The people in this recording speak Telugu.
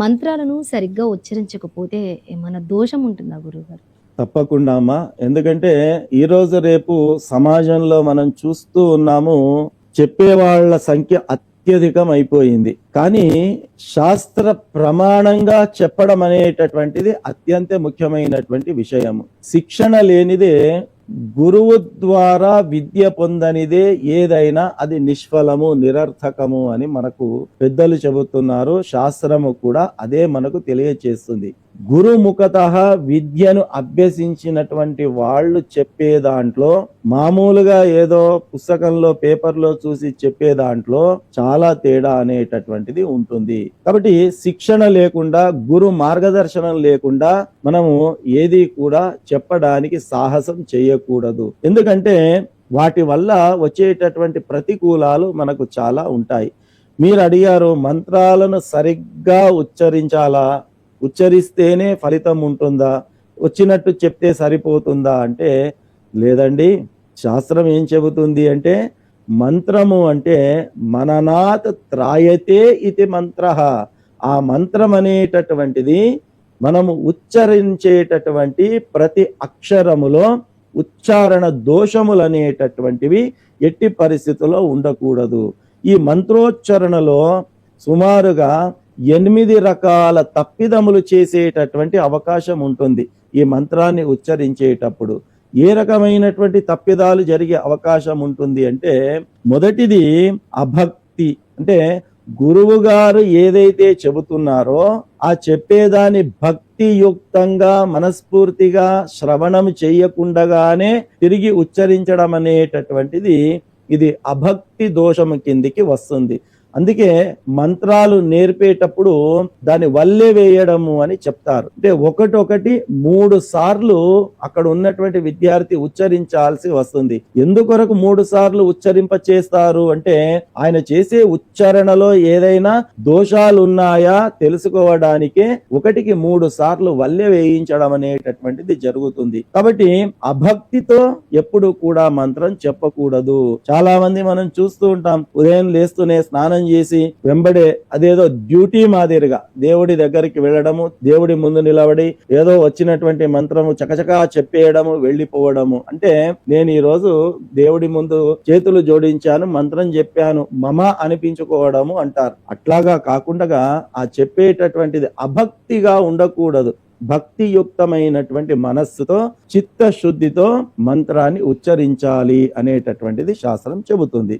మంత్రాలను సరిగ్గా ఉచ్చరించకపోతే ఏమన్నా దోషం ఉంటుందా గురువుగారు? తప్పకుండా అమ్మా. ఎందుకంటే ఈరోజు రేపు సమాజంలో మనం చూస్తూ ఉన్నాము, చెప్పేవాళ్ల సంఖ్య అత్యధికం అయిపోయింది. కానీ శాస్త్ర ప్రమాణంగా చెప్పడం అనేటటువంటిది అత్యంత ముఖ్యమైనటువంటి విషయము. శిక్షణ లేనిదే, గురువు ద్వారా విద్య పొందనిదే ఏదైనా అది నిష్ఫలము, నిరర్థకము అని మనకు పెద్దలు చెబుతున్నారు. శాస్త్రము కూడా అదే మనకు తెలియచేస్తుంది. గురుముఖత విద్యను అభ్యసించినటువంటి వాళ్ళు చెప్పే దాంట్లో, మామూలుగా ఏదో పుస్తకంలో పేపర్లో చూసి చెప్పే దాంట్లో చాలా తేడా అనేటటువంటిది ఉంటుంది. కాబట్టి శిక్షణ లేకుండా, గురు మార్గదర్శనం లేకుండా మనము ఏది కూడా చెప్పడానికి సాహసం చేయకూడదు. ఎందుకంటే వాటి వల్ల వచ్చేటటువంటి ప్రతికూలాలు మనకు చాలా ఉంటాయి. మీరు అడిగారు, మంత్రాలను సరిగ్గా ఉచ్చరించాలా, ఉచ్చరిస్తేనే ఫలితం ఉంటుందా, వచ్చినట్టు చెప్తే సరిపోతుందా అంటే లేదండి. శాస్త్రం ఏం చెబుతుంది అంటే, మంత్రము అంటే మననాత్ త్రాయతే ఇది మంత్ర. ఆ మంత్రం అనేటటువంటిది మనము ఉచ్చరించేటటువంటి ప్రతి అక్షరములో ఉచ్చారణ దోషములు అనేటటువంటివి ఎట్టి పరిస్థితుల్లో ఉండకూడదు. ఈ మంత్రోచ్చరణలో సుమారుగా 8 రకాల తప్పిదములు చేసేటటువంటి అవకాశం ఉంటుంది. ఈ మంత్రాన్ని ఉచ్చరించేటప్పుడు ఏ రకమైనటువంటి తప్పిదాలు జరిగే అవకాశం ఉంటుంది అంటే, మొదటిది అభక్తి. అంటే గురువు గారు ఏదైతే చెబుతున్నారో ఆ చెప్పేదాన్ని భక్తియుక్తంగా మనస్ఫూర్తిగా శ్రవణం చేయకుండానే తిరిగి ఉచ్చరించడం అనేటటువంటిది ఇది అభక్తి దోషము కిందికి వస్తుంది. అందుకే మంత్రాలు నేర్పేటప్పుడు దాన్ని వల్లె వేయడము అని చెప్తారు. అంటే ఒకటొకటి 3 సార్లు అక్కడ ఉన్నటువంటి విద్యార్థి ఉచ్చరించాల్సి వస్తుంది. ఎందుకొరకు 3 సార్లు ఉచ్చరింప చేస్తారు అంటే, ఆయన చేసే ఉచ్చారణలో ఏదైనా దోషాలు ఉన్నాయా తెలుసుకోవడానికే 1కి 3 సార్లు వల్లె వేయించడం అనేటటువంటిది జరుగుతుంది. కాబట్టి అభక్తితో ఎప్పుడు కూడా మంత్రం చెప్పకూడదు. చాలా మంది మనం చూస్తూ ఉంటాం, ఉదయం లేస్తూనే స్నానం చేసి వెంబడే అదేదో డ్యూటీ మాదిరిగా దేవుడి దగ్గరికి వెళ్ళడము, దేవుడి ముందు నిలబడి ఏదో వచ్చినటువంటి మంత్రము చకచకా చెప్పేయడము, వెళ్ళిపోవడము. అంటే నేను ఈ రోజు దేవుడి ముందు చేతులు జోడించాను, మంత్రం చెప్పాను, మమ అనిపించుకోవడము అంటారు. అట్లాగా కాకుండా ఆ చెప్పేటటువంటిది అభక్తిగా ఉండకూడదు. భక్తియుక్తమైనటువంటి మనస్సుతో, చిత్తశుద్ధితో మంత్రాన్ని ఉచ్చరించాలి అనేటటువంటిది శాస్త్రం చెబుతుంది.